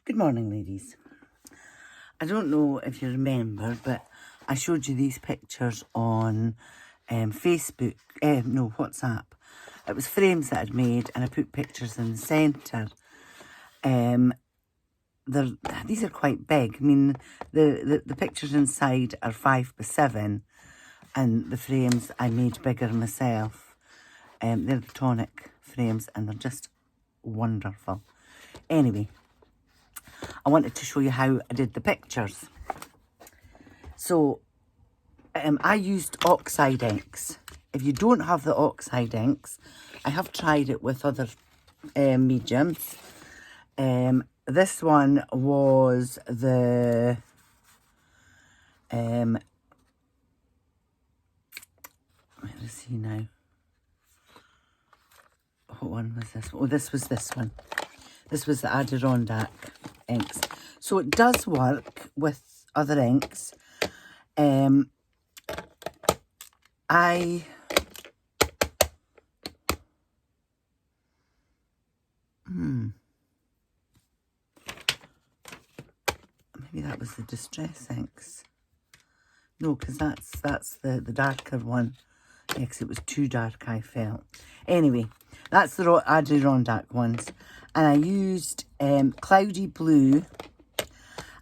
Good morning, ladies. I don't know if you remember, but I showed you these pictures on Facebook, no, WhatsApp. It was frames that I'd made and I put pictures in the centre. These are quite big. I mean, the pictures inside are 5x7 and the frames I made bigger myself. They're the tonic frames and they're just wonderful. Anyway, I wanted to show you how I did the pictures. So I used oxide inks. If you don't have the oxide inks, I have tried it with other mediums. This one was the where is he now? What one was this? Oh, this was this one. This was the Adirondack inks. So it does work with other inks. Maybe that was the Distress inks. No, because that's the darker one. Yeah, because it was too dark, I felt. Anyway, that's the Adirondack ones. And I used Cloudy Blue.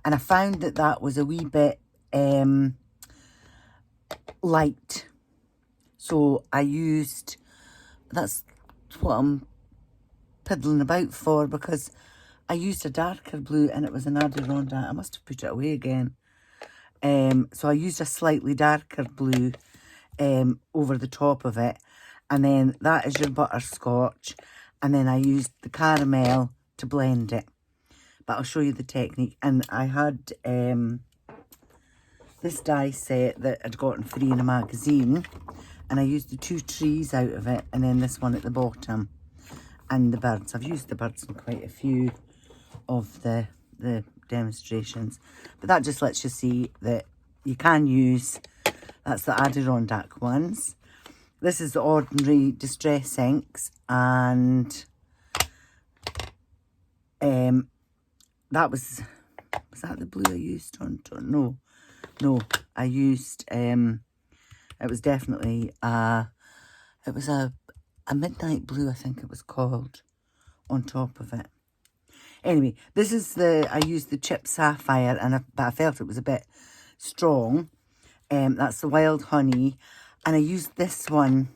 And I found that that was a wee bit light. So I used, that's what I'm piddling about for, because I used a darker blue and it was an Adirondack. I must have put it away again. So I used a slightly darker blue over the top of it. And then that is your butterscotch. And then I used the caramel to blend it. But I'll show you the technique. And I had this die set that I'd gotten free in a magazine. And I used the two trees out of it. And then this one at the bottom. And the birds. I've used the birds in quite a few of the demonstrations. But that just lets you see that you can use, that's the Adirondack ones. This is the ordinary Distress inks. And that was that the blue I used on? No, I used, it was definitely, it was a midnight blue, I think it was called, on top of it. Anyway, this is I used the Chip Sapphire, but I felt it was a bit strong. That's the Wild Honey. And I used this one.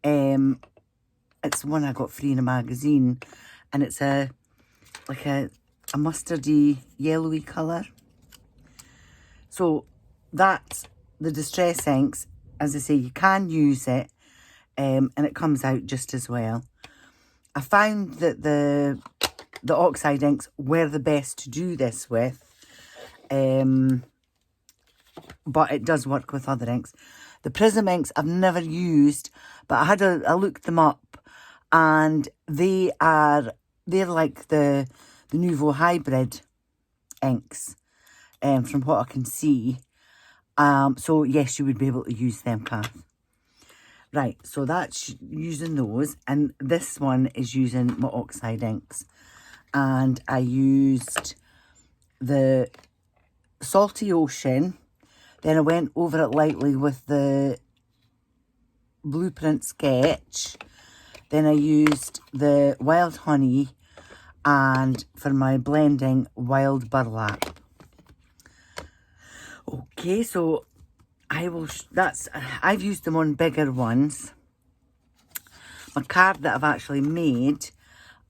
It's one I got free in a magazine. And it's like a mustardy, yellowy colour. So that's the Distress inks. As I say, you can use it. And it comes out just as well. I found that the oxide inks were the best to do this with. But it does work with other inks. The Prism inks I've never used, but I looked them up, and they're like the Nuvo hybrid inks, from what I can see. So yes, you would be able to use them, Kath. Right, so that's using those, and this one is using my oxide inks. And I used the Salty Ocean. Then I went over it lightly with the Blueprint Sketch. Then I used the Wild Honey. And for my blending, Wild Burlap. Okay, so I've used them on bigger ones. My card that I've actually made,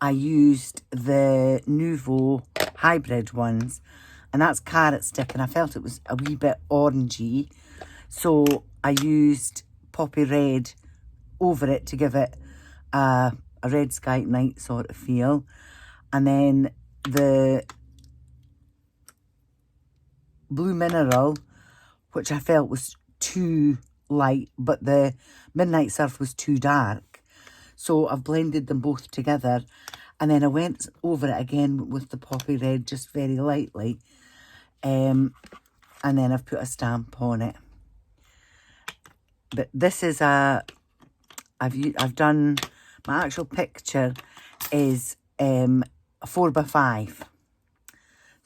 I used the Nuvo hybrid ones. And that's carrot stick, and I felt it was a wee bit orangey. So I used Poppy Red over it to give it a red sky at night sort of feel. And then the Blue Mineral, which I felt was too light, but the Midnight Surf was too dark. So I've blended them both together. And then I went over it again with the Poppy Red just very lightly. And then I've put a stamp on it. But this is I've done, my actual picture is a 4x5. So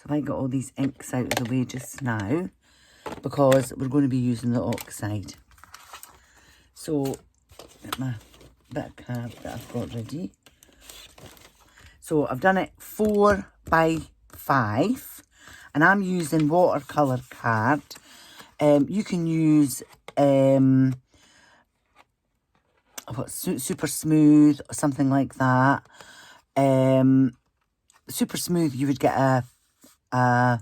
if I get all these inks out of the way just now, because we're going to be using the oxide. So, get my bit of card that I've got ready. So I've done it 4x5, and I'm using watercolour card. You can use super smooth or something like that. Super smooth, you would get I'm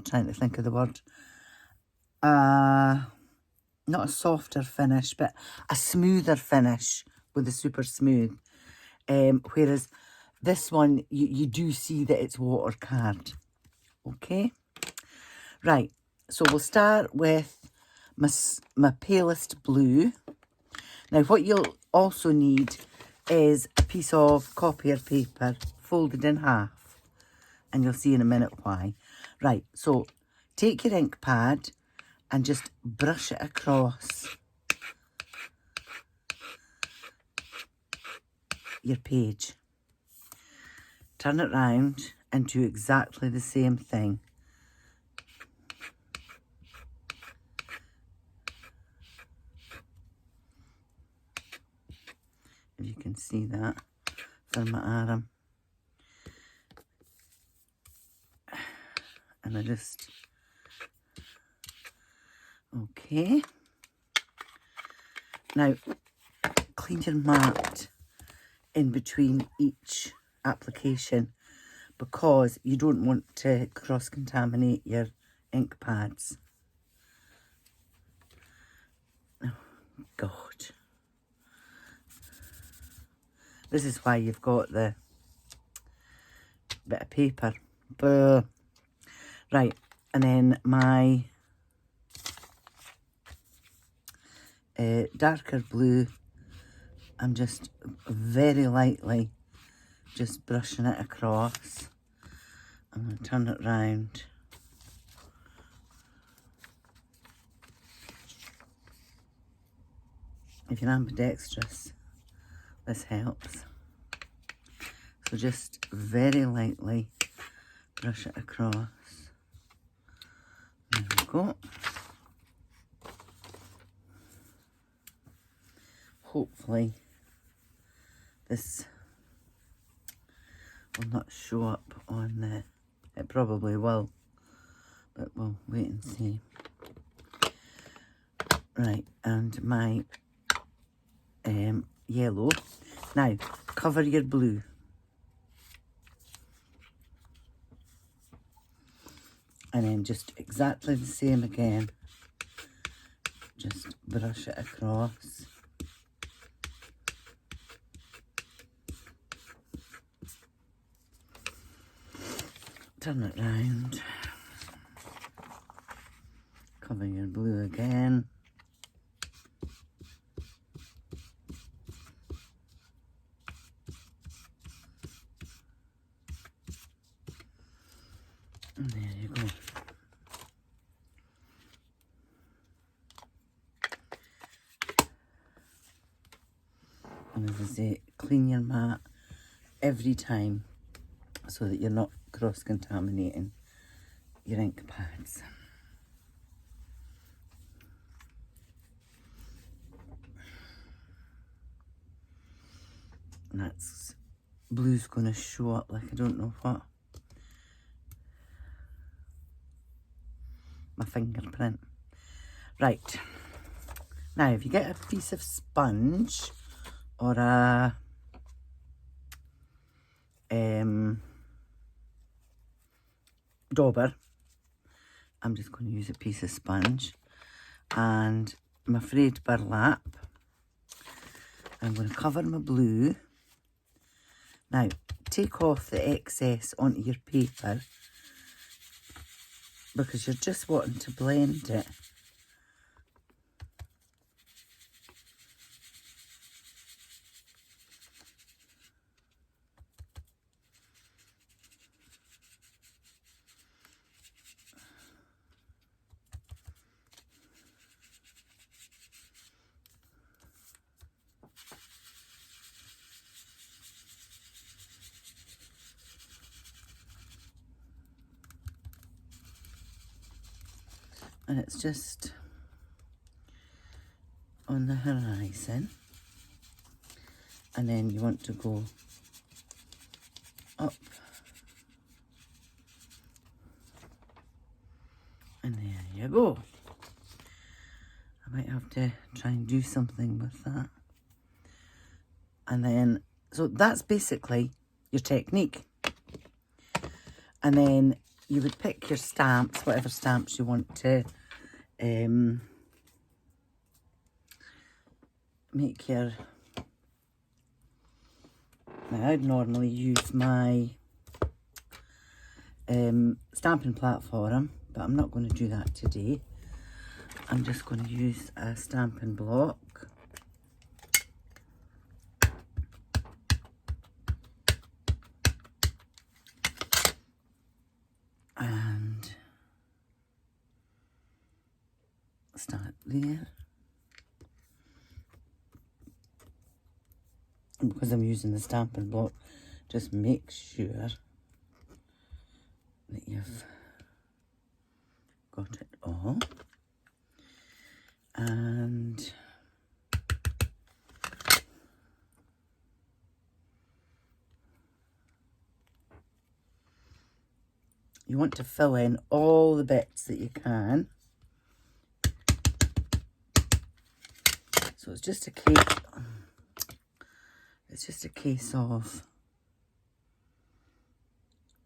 trying to think of the word. Not a softer finish, but a smoother finish with the super smooth. Whereas this one, you do see that it's water card. Okay? Right. So we'll start with my palest blue. Now, what you'll also need is a piece of copier paper folded in half. And you'll see in a minute why. Right, so take your ink pad and just brush it across your page. Turn it round and do exactly the same thing. If you can see that for my arm. And I just, okay. Now, clean your mat in between each application because you don't want to cross-contaminate your ink pads. Oh, God. This is why you've got the bit of paper. But, right, and then my darker blue, I'm just very lightly just brushing it across. I'm going to turn it round. If you're ambidextrous, this helps. So just very lightly brush it across. There we go. Hopefully this will not show up on the, it probably will, but we'll wait and see. Right, and my yellow. Now, cover your blue. And then just exactly the same again. Just brush it across. Turn it round. Cover your blue again. And there you go. And as I say, clean your mat every time so that you're not cross-contaminating your ink pads. And that's, blue's going to show up like I don't know what. My fingerprint. Right. Now, if you get a piece of sponge or a dauber, I'm just going to use a piece of sponge and my frayed burlap. I'm going to cover my blue. Now, take off the excess onto your paper because you're just wanting to blend it. And it's just on the horizon. And then you want to go up. And there you go. I might have to try and do something with that. And then, so that's basically your technique. And then you would pick your stamps, whatever stamps you want to make your... Now, I'd normally use my stamping platform, but I'm not going to do that today. I'm just going to use a stamping block. And start there. And because I'm using the stamping block, just make sure that you've got it all. And you want to fill in all the bits that you can. So it's just a case of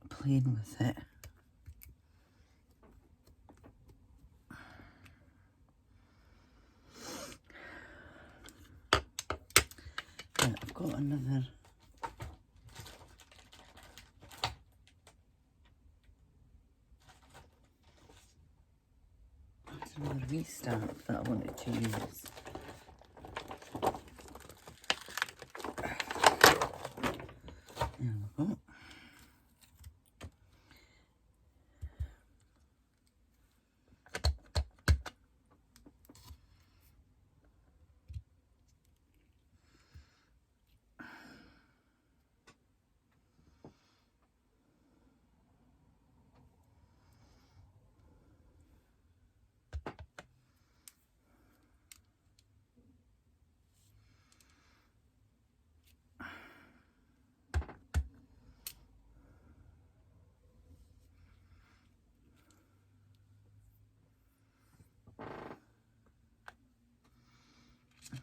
playing with it. Yeah, I've got another. That's another wee stamp that I wanted to use. There we go.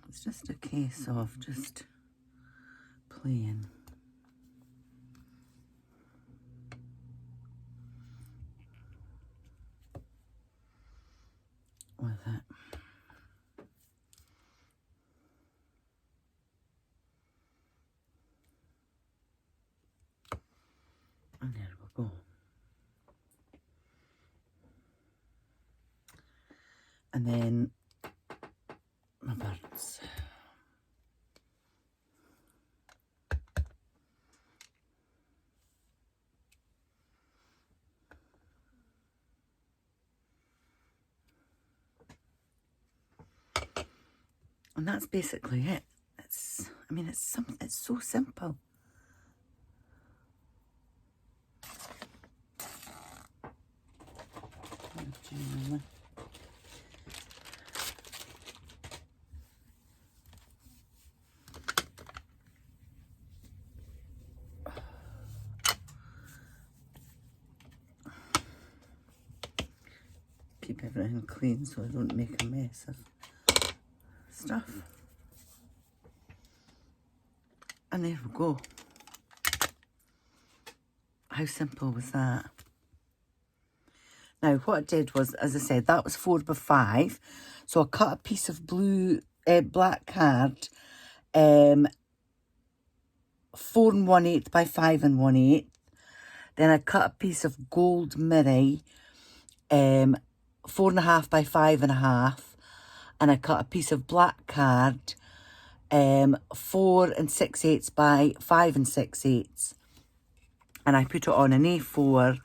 It's just a case of just playing with it. And there we go. And then my birds. And that's basically it. It's so simple. Keep everything clean so I don't make a mess of stuff. And there we go. How simple was that? Now what I did was, as I said, that was 4x5. So I cut a piece of black card, 4 1/8 by 5 1/8. Then I cut a piece of gold mirror, 4.5 by 5.5. And I cut a piece of black card, 4 6/8 by 5 6/8. And I put it on an A4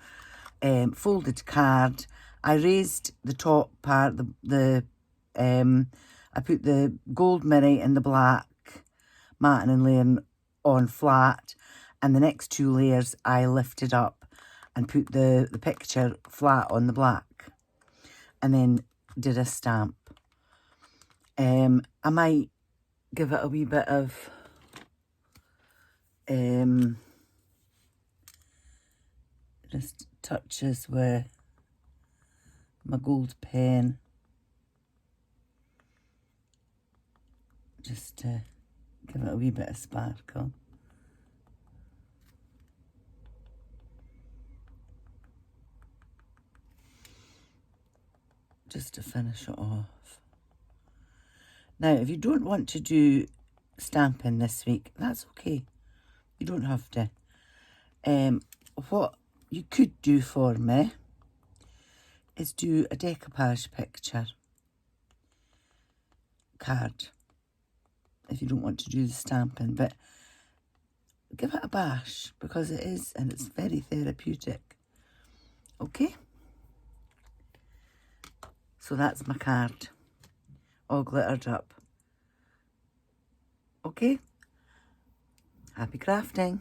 folded card. I raised the top part, I put the gold mirror and the black matting and layering on flat, and the next 2 layers I lifted up and put the picture flat on the black. and then did a stamp. I might give it a wee bit of just touches with my gold pen, just to give it a wee bit of sparkle. Just to finish it off. Now, if you don't want to do stamping this week, that's okay. You don't have to. What you could do for me is do a decoupage picture card if you don't want to do the stamping, but give it a bash because it is, and it's very therapeutic. Okay? So that's my card, all glittered up. Okay? Happy crafting.